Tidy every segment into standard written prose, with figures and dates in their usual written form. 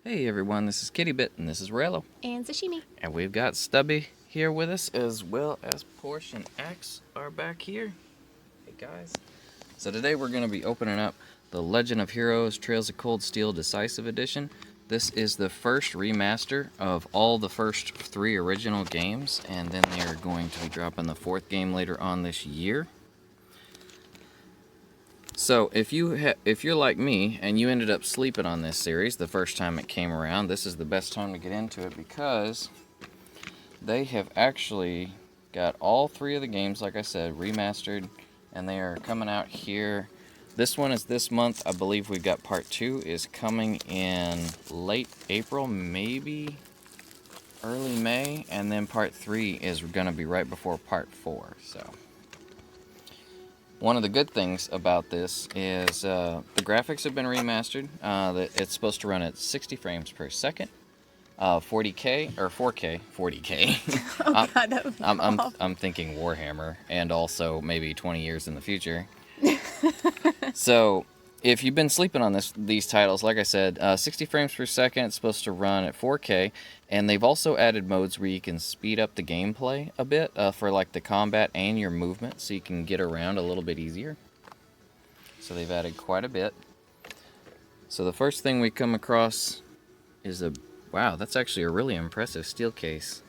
Hey everyone, this is Kitty Bit and this is Raylo. And sashimi. And we've got Stubby here with us, as well as Porsche and Axe are back here. Hey guys. So today we're going to be opening up the Legend of Heroes Trails of Cold Steel Decisive Edition. This is the first remaster of all the first 3 original games, and then they're going to be dropping the 4th game later on this year. So if you're like me and you ended up sleeping on this series the first time it came around, this is the best time to get into it because they have actually got all 3 of the games, like I said, remastered, and they are coming out here. This one is this month. I believe we've got part 2 is coming in late April, maybe early May, and then part 3 is going to be right before part 4. So one of the good things about this is the graphics have been remastered. It's supposed to run at 60 frames per second, 40K or 4K, 40K. Oh God, that would be awful. I'm thinking Warhammer, and also maybe 20 years in the future. So if you've been sleeping on these titles, like I said, 60 frames per second, it's supposed to run at 4K, and they've also added modes where you can speed up the gameplay a bit for like the combat and your movement, so you can get around a little bit easier. So they've added quite a bit. So the first thing we come across is wow, that's actually a really impressive steel case.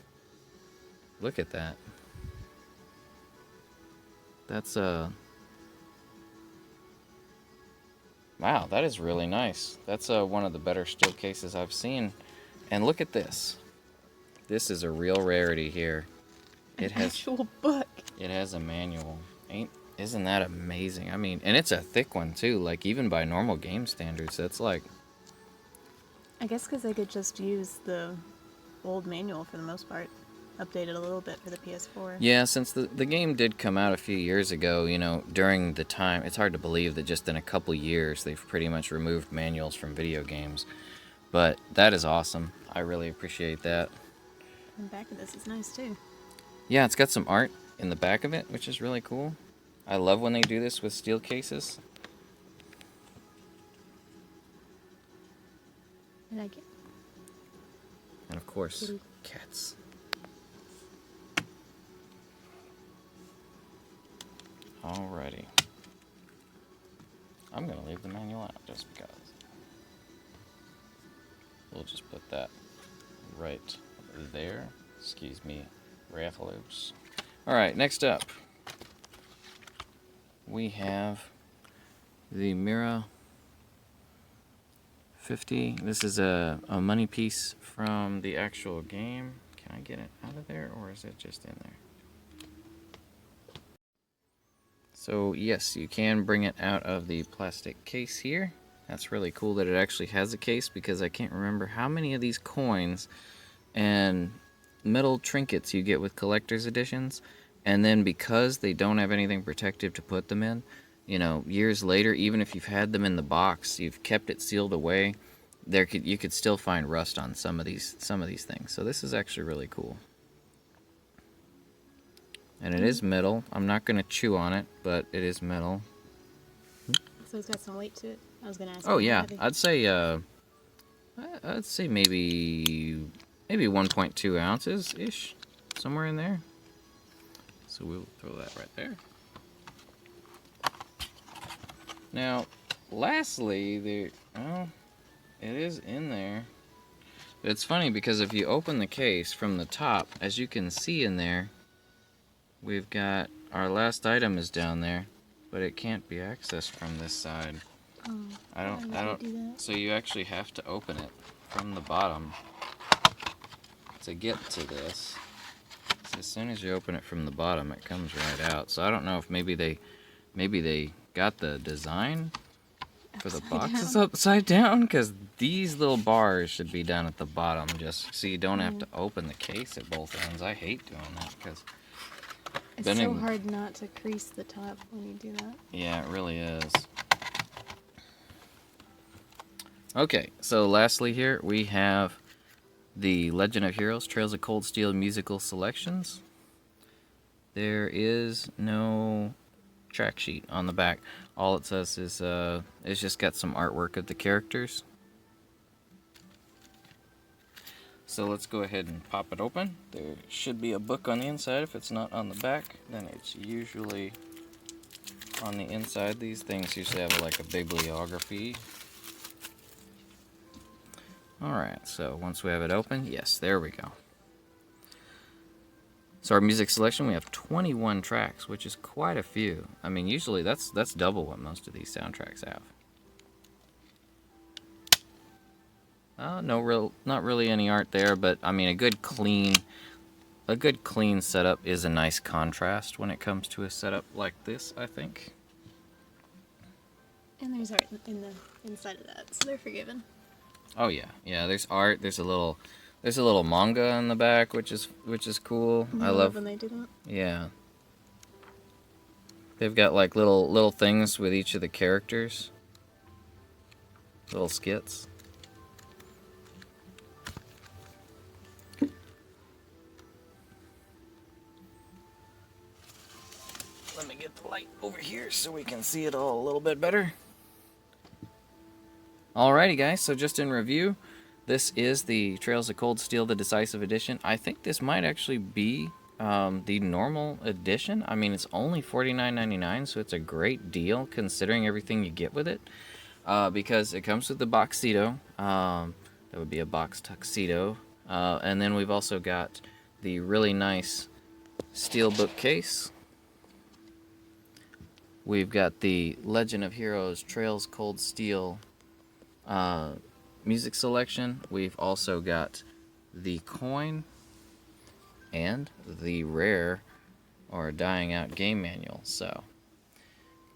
Look at that. That's wow, that is really nice. That's one of the better steel cases I've seen. And look at this. This is a real rarity here. It has an actual book. It has a manual. Isn't that amazing? I mean, and it's a thick one too. Like even by normal game standards, that's like. I guess because they could just use the old manual for the most part. Updated a little bit for the PS4. Yeah, since the game did come out a few years ago, you know, during the time, it's hard to believe that just in a couple years they've pretty much removed manuals from video games. But that is awesome. I really appreciate that. And the back of this is nice too. Yeah, it's got some art in the back of it, which is really cool. I love when they do this with steel cases. I like it. And of course, Kitty. Cats. Alrighty. I'm going to leave the manual out just because. We'll just put that right there. Excuse me, Rathalos. Alright, next up. We have the Mira 50. This is a money piece from the actual game. Can I get it out of there, or is it just in there? So yes, you can bring it out of the plastic case here. That's really cool that it actually has a case, because I can't remember how many of these coins and metal trinkets you get with collector's editions, and then because they don't have anything protective to put them in, you know, years later, even if you've had them in the box, you've kept it sealed away, you could still find rust on some of these things. So this is actually really cool. And it is metal. I'm not going to chew on it, but it is metal. So it's got some weight to it. I was going to ask. Oh yeah, I'd say maybe 1.2 ounces ish, somewhere in there. So we'll throw that right there. Now, lastly, it is in there. But it's funny because if you open the case from the top, as you can see in there, we've got our last item is down there, but it can't be accessed from this side. Oh, I don't do that. So you actually have to open it from the bottom to get to this. So as soon as you open it from the bottom, it comes right out. So I don't know if maybe they got the design for the boxes upside down, because these little bars should be down at the bottom, just so you don't have to open the case at both ends. I hate doing that because it's so hard not to crease the top when you do that. Yeah, it really is. Okay, so lastly here we have the Legend of Heroes Trails of Cold Steel musical selections. There is no track sheet on the back. All it says is it's just got some artwork of the characters. so let's go ahead and pop it open. There should be a book on the inside. If it's not on the back, then it's usually on the inside. These things usually have like a bibliography. Alright, so once we have it open, yes, there we go. So our music selection, we have 21 tracks, which is quite a few. I mean, usually that's double what most of these soundtracks have. Not really any art there, but I mean, a good clean setup is a nice contrast when it comes to a setup like this, I think. And there's art in the inside of that, so they're forgiven. Oh yeah, there's art. There's a little manga in the back, which is cool. I love when they do that. Yeah. They've got like little things with each of the characters. Little skits. Let me get the light over here so we can see it all a little bit better. Alrighty guys, so just in review, this is the Trails of Cold Steel, the Decisive Edition. I think this might actually be the normal edition. I mean, it's only $49.99, so it's a great deal considering everything you get with it. Because it comes with the boxito. That would be a box tuxedo. And then we've also got the really nice Steelbook case. We've got the Legend of Heroes Trails Cold Steel music selection. We've also got the coin and the rare or dying out game manual. So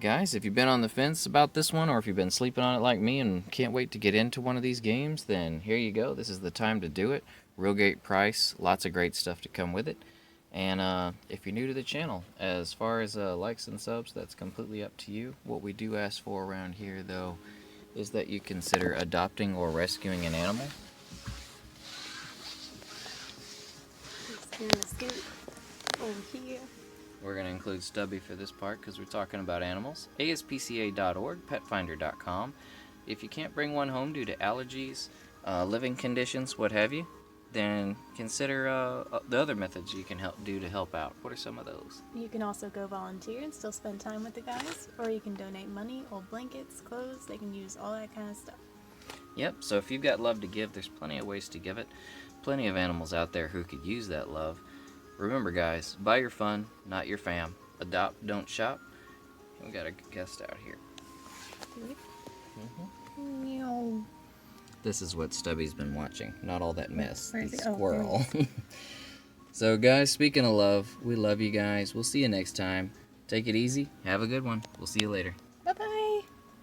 guys, if you've been on the fence about this one, or if you've been sleeping on it like me and can't wait to get into one of these games, then here you go. This is the time to do it. Real great price, lots of great stuff to come with it. And if you're new to the channel, as far as likes and subs, that's completely up to you. What we do ask for around here, though, is that you consider adopting or rescuing an animal. Just gonna scoot over here. We're going to include Stubby for this part because we're talking about animals. ASPCA.org, petfinder.com. If you can't bring one home due to allergies, living conditions, what have you, then consider the other methods you can help out. What are some of those? You can also go volunteer and still spend time with the guys, or you can donate money, old blankets, clothes. They can use all that kind of stuff. Yep, so if you've got love to give, there's plenty of ways to give it. Plenty of animals out there who could use that love. Remember guys, buy your fun, not your fam. Adopt, don't shop. We got a guest out here. Meow. This is what Stubby's been watching. Not all that mess. Where is The it? Oh, squirrel. So guys, speaking of love, we love you guys. We'll see you next time. Take it easy. Have a good one. We'll see you later.